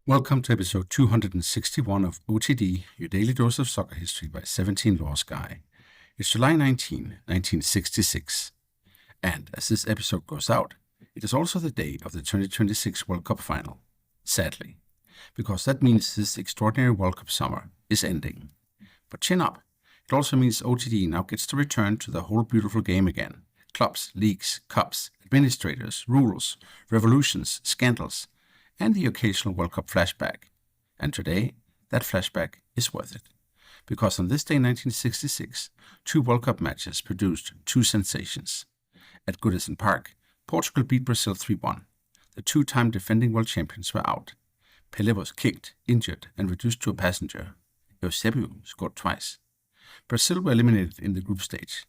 Welcome to episode 261 of OTD, your daily dose of soccer history by 17 Laws Guy. It's July 19, 1966. And as this episode goes out, it is also the day of the 2026 World Cup final. Sadly, because that means this extraordinary World Cup summer is ending. But chin up, it also means OTD now gets to return to the whole beautiful game again. Clubs, leagues, cups, administrators, rules, revolutions, scandals, and the occasional World Cup flashback. And today, that flashback is worth it. Because on this day in 1966, two World Cup matches produced two sensations. At Goodison Park, Portugal beat Brazil 3-1. The two-time defending world champions were out. Pelé was kicked, injured, and reduced to a passenger. Eusébio scored twice. Brazil were eliminated in the group stage.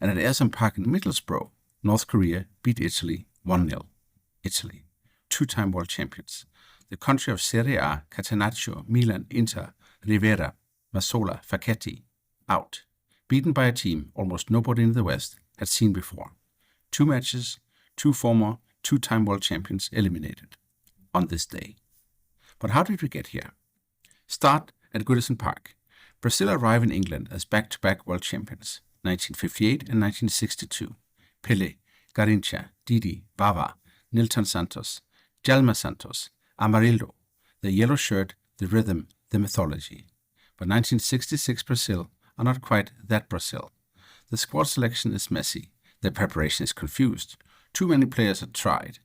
And at Ayresome Park in Middlesbrough, North Korea beat Italy 1-0. Italy, two-time world champions. The country of Serie A, Catenaccio, Milan, Inter, Rivera, Mazzola, Facchetti, out. Beaten by a team almost nobody in the West had seen before. Two matches, two former two-time world champions eliminated on this day. But how did we get here? Start at Goodison Park. Brazil arrive in England as back-to-back world champions, 1958 and 1962. Pelé, Garrincha, Didi, Bava, Nilton Santos, Djalma Santos, Amarildo, the yellow shirt, the rhythm, the mythology. But 1966 Brazil are not quite that Brazil. The squad selection is messy. The preparation is confused. Too many players are tried.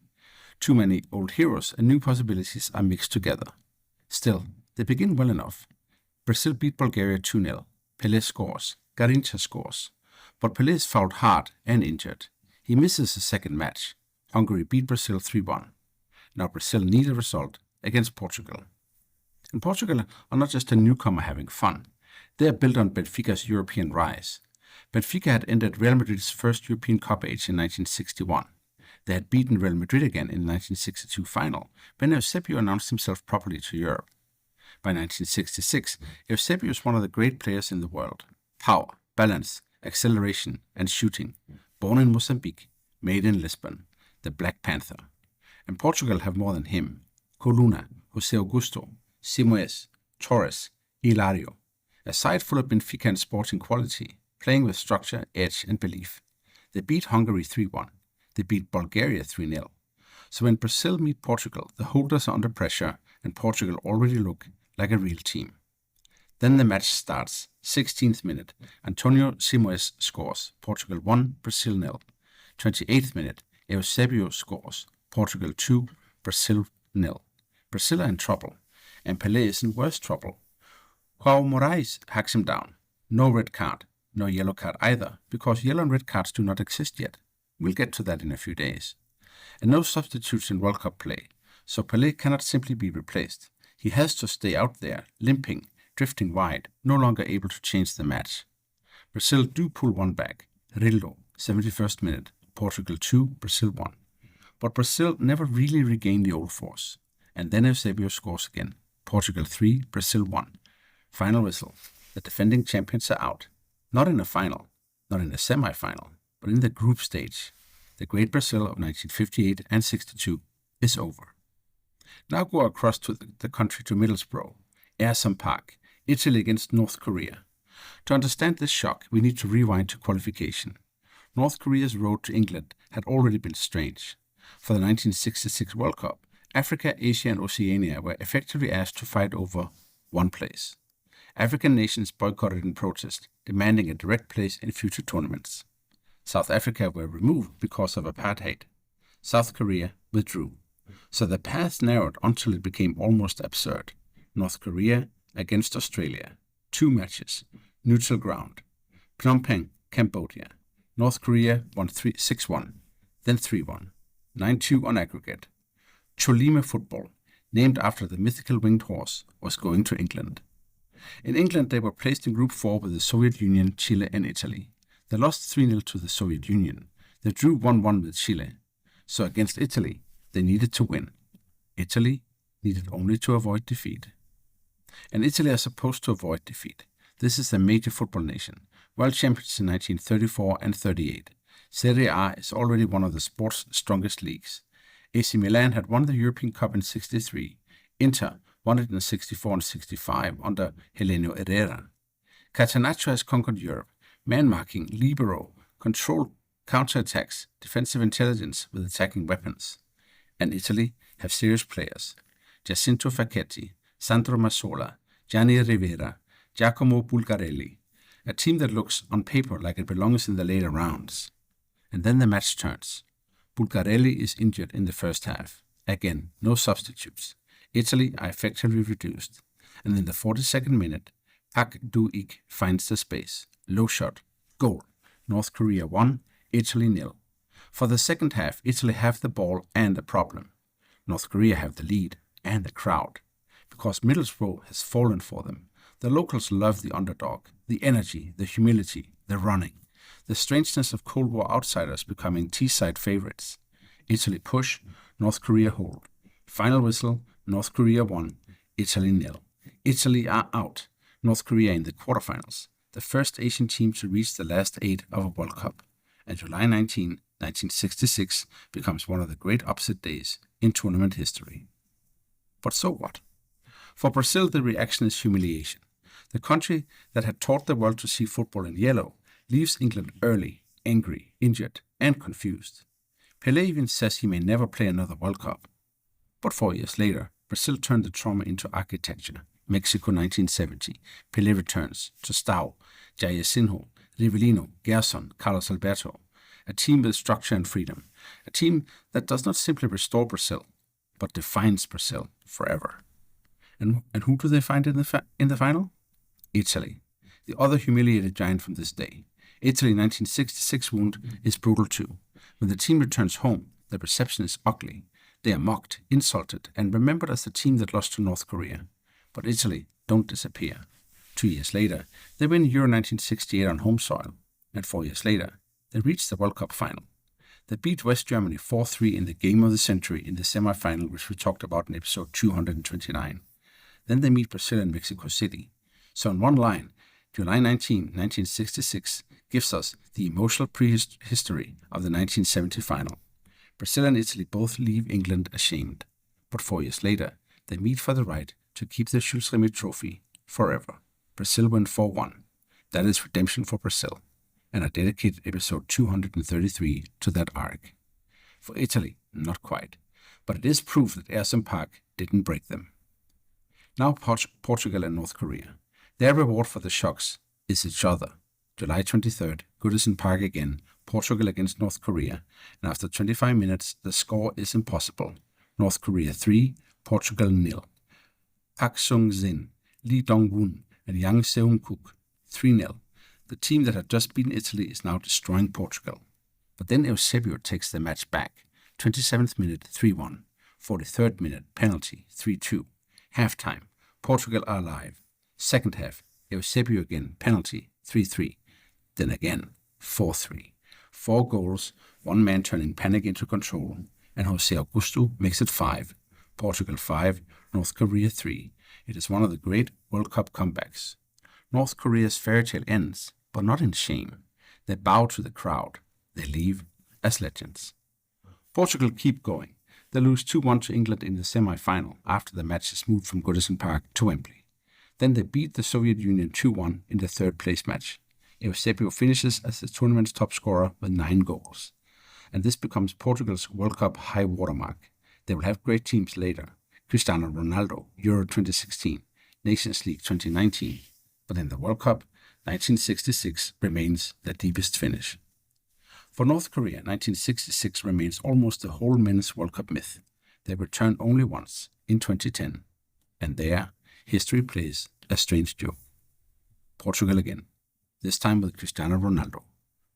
Too many old heroes and new possibilities are mixed together. Still, they begin well enough. Brazil beat Bulgaria 2-0. Pelé scores. Garrincha scores. But Pelé is fouled hard and injured. He misses a second match. Hungary beat Brazil 3-1. Now Brazil need a result against Portugal. And Portugal are not just a newcomer having fun. They are built on Benfica's European rise. Benfica had ended Real Madrid's first European Cup age in 1961. They had beaten Real Madrid again in the 1962 final, when Eusébio announced himself properly to Europe. By 1966, Eusébio is one of the great players in the world. Power, balance, acceleration, and shooting. Born in Mozambique, made in Lisbon, the Black Panther. And Portugal have more than him. Coluna, José Augusto, Simoes, Torres, Hilario. A side full of Benfica and sporting quality, playing with structure, edge, and belief. They beat Hungary 3-1. They beat Bulgaria 3-0. So when Brazil meet Portugal, the holders are under pressure, and Portugal already look like a real team. Then the match starts. 16th minute, Antonio Simoes scores. Portugal 1, Brazil 0. 28th minute, Eusébio scores. Portugal 2, Brazil 0. Brazil are in trouble, and Pelé is in worse trouble. João Moraes hacks him down. No red card, no yellow card either, because yellow and red cards do not exist yet. We'll get to that in a few days. And no substitutes in World Cup play, so Pelé cannot simply be replaced. He has to stay out there, limping, drifting wide, no longer able to change the match. Brazil do pull one back. Rildo, 71st minute, Portugal 2, Brazil 1. But Brazil never really regained the old force. And then Eusébio scores again. Portugal 3, Brazil 1. Final whistle. The defending champions are out. Not in a final, not in a semi-final, but in the group stage. The great Brazil of 1958 and 62 is over. Now go across to the country to Middlesbrough, Ayresome Park, Italy against North Korea. To understand this shock, we need to rewind to qualification. North Korea's road to England had already been strange. For the 1966 World Cup, Africa, Asia, and Oceania were effectively asked to fight over one place. African nations boycotted in protest, demanding a direct place in future tournaments. South Africa were removed because of apartheid. South Korea withdrew. So the path narrowed until it became almost absurd. North Korea against Australia. Two matches. Neutral ground. Phnom Penh, Cambodia. North Korea won 6-1, then 3-1. 9-2 on aggregate. Cholime football, named after the mythical winged horse, was going to England. In England, they were placed in Group 4 with the Soviet Union, Chile, and Italy. They lost 3-0 to the Soviet Union. They drew 1-1 with Chile. So against Italy, they needed to win. Italy needed only to avoid defeat. And Italy are supposed to avoid defeat. This is a major football nation, world champions in 1934 and 38. Serie A is already one of the sport's strongest leagues. AC Milan had won the European Cup in '63. Inter 164 and 65 under Herrera. Catenaccio has conquered Europe, man-marking, libero, controlled counterattacks, defensive intelligence with attacking weapons. And Italy have serious players: Giacinto Facchetti, Sandro Massola, Gianni Rivera, Giacomo Bulgarelli, a team that looks on paper like it belongs in the later rounds. And then the match turns. Bulgarelli is injured in the first half. Again, no substitutes. Italy are effectively reduced. And in the 42nd minute, Pak Doo-ik finds the space. Low shot. Goal. North Korea 1, Italy 0. For the second half, Italy have the ball and a problem. North Korea have the lead and the crowd. Because Middlesbrough has fallen for them. The locals love the underdog, the energy, the humility, the running. The strangeness of Cold War outsiders becoming Teesside favorites. Italy push, North Korea hold. Final whistle, North Korea 1, Italy 0. Italy are out. North Korea in the quarterfinals. The first Asian team to reach the last 8 of a World Cup. And July 19, 1966 becomes one of the great upset days in tournament history. But so what? For Brazil, the reaction is humiliation. The country that had taught the world to see football in yellow leaves England early, angry, injured, and confused. Pelé even says he may never play another World Cup. But 4 years later, Brazil turned the trauma into architecture. Mexico 1970, Pelé returns to Stau, Jairzinho, Rivellino, Gerson, Carlos Alberto. A team with structure and freedom. A team that does not simply restore Brazil, but defines Brazil forever. And who do they find in the final? Italy, the other humiliated giant from this day. Italy 1966 wound is brutal too. When the team returns home, the reception is ugly. They are mocked, insulted, and remembered as the team that lost to North Korea. But Italy don't disappear. 2 years later, they win Euro 1968 on home soil. And 4 years later, they reach the World Cup final. They beat West Germany 4-3 in the game of the century in the semi-final, which we talked about in episode 229. Then they meet Brazil in Mexico City. So in one line, July 19, 1966 gives us the emotional prehistory of the 1970 final. Brazil and Italy both leave England ashamed. But 4 years later, they meet for the right to keep the Jules Rimet trophy forever. Brazil win 4-1. That is redemption for Brazil. And I dedicated episode 233 to that arc. For Italy, not quite. But it is proof that Ayresome Park didn't break them. Now Portugal and North Korea. Their reward for the shocks is each other. July 23rd, Goodison Park again, Portugal against North Korea, and after 25 minutes, the score is impossible. North Korea 3, Portugal 0. Pak Sung-sin, Lee Dong-woon, and Yang Seung-kook 3-0. The team that had just beaten Italy is now destroying Portugal. But then Eusébio takes the match back. 27th minute, 3-1. 43rd minute, penalty, 3-2. Halftime, Portugal are alive. Second half, Eusébio again, penalty, 3-3. Then again, 4-3. 4 goals, one man turning panic into control, and José Augusto makes it 5. Portugal 5, North Korea 3. It is one of the great World Cup comebacks. North Korea's fairy tale ends, but not in shame. They bow to the crowd. They leave as legends. Portugal keep going. They lose 2-1 to England in the semi-final after the match is moved from Goodison Park to Wembley. Then they beat the Soviet Union 2-1 in the third place match. Eusébio finishes as the tournament's top scorer with 9 goals. And this becomes Portugal's World Cup high watermark. They will have great teams later. Cristiano Ronaldo, Euro 2016, Nations League 2019. But in the World Cup, 1966 remains the deepest finish. For North Korea, 1966 remains almost the whole men's World Cup myth. They return only once, in 2010. And there, history plays a strange joke. Portugal again, this time with Cristiano Ronaldo.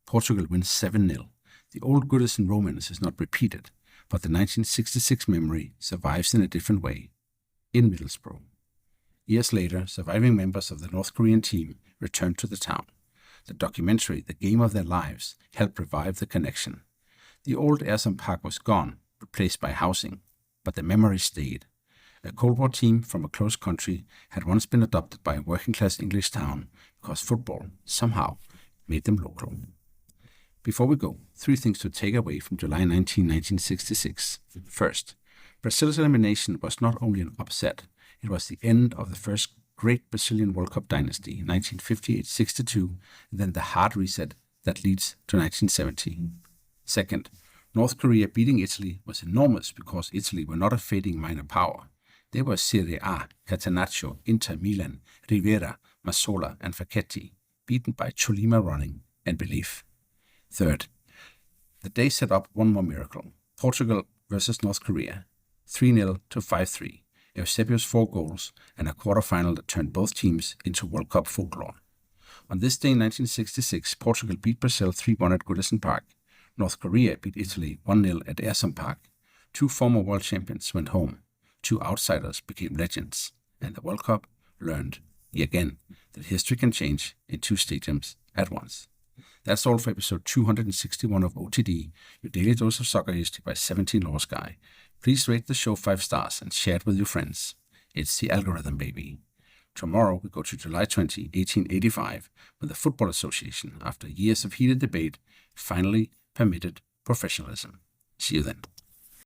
Portugal wins 7-0. The old Goodison romance is not repeated, but the 1966 memory survives in a different way, in Middlesbrough. Years later, surviving members of the North Korean team returned to the town. The documentary, The Game of Their Lives, helped revive the connection. The old Ayresome Park was gone, replaced by housing, but the memory stayed. A Cold War team from a close country had once been adopted by a working-class English town because football, somehow, made them local. Before we go, 3 things to take away from July 19, 1966. First, Brazil's elimination was not only an upset, It was the end of the first great Brazilian World Cup dynasty, 1958-62, and then the hard reset that leads to 1970. Second, North Korea beating Italy was enormous because Italy were not a fading minor power. They were Serie A, Catenaccio, Inter Milan, Rivera, Massola, and Facchetti, beaten by Cholima running and belief. Third, the day set up one more miracle. Portugal versus North Korea, 3-0 to 5-3. Eusébio's 4 goals and a quarterfinal that turned both teams into World Cup folklore. On this day in 1966, Portugal beat Brazil 3-1 at Goodison Park. North Korea beat Italy 1-0 at Ayresome Park. 2 former world champions went home. 2 outsiders became legends. And the World Cup learned, again, that history can change in 2 stadiums at once. That's all for episode 261 of OTD, your daily dose of soccer history by 17 Lost Guy. Please rate the show 5 stars and share it with your friends. It's the algorithm, baby. Tomorrow we go to July 20, 1885, when the Football Association, after years of heated debate, finally permitted professionalism. See you then.